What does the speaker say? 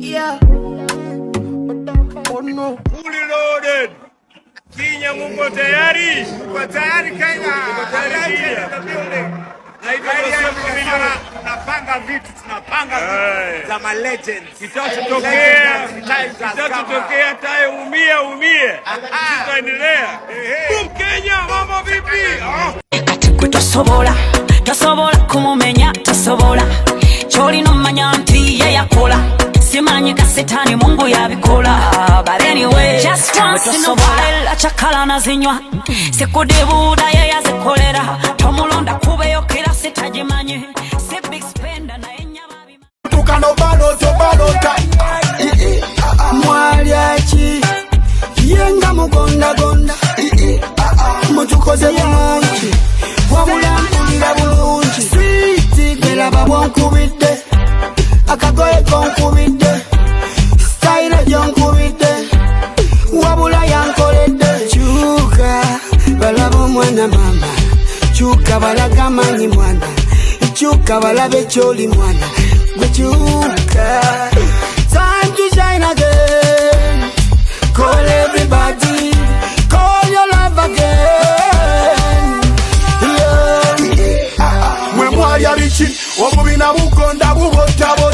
Yeah. Oh no. Fully loaded. Kenya muko tayari? Muko tayari Kenya? Muko tayari Kenya? Tunapanga vitu za ma legends. Kitatokea tae umie. Tutaendelea. Kenya mambo vipi? Tasobola kumumenya tasobola. Choli no manya nti ye yakola. Simanyi ka setani Mungu yabikola. But anyway, just once in a while achakala na zinywa. Sekudebuda ye yazikolera. Tomulonda kubeyo kila sitajimanye. Se big spender na enyababi. Tukano balota. Mwaliachi. Yenga mugonda. Mutukoze bulungi. Wabulambulira bulungi. Sweet gela babonkubidde. Akagoye konkubidde. Style yonkubidde. Wabula yankoledde. Chuka balabo mwana mama. Chuka balaga manyi mwana. Chuka balabe choli mwana. Chuka. Time to shine again. Call everybody. Call your love again. Yeah. Mwe mwali abichi. Obubina bukonda bubotabo.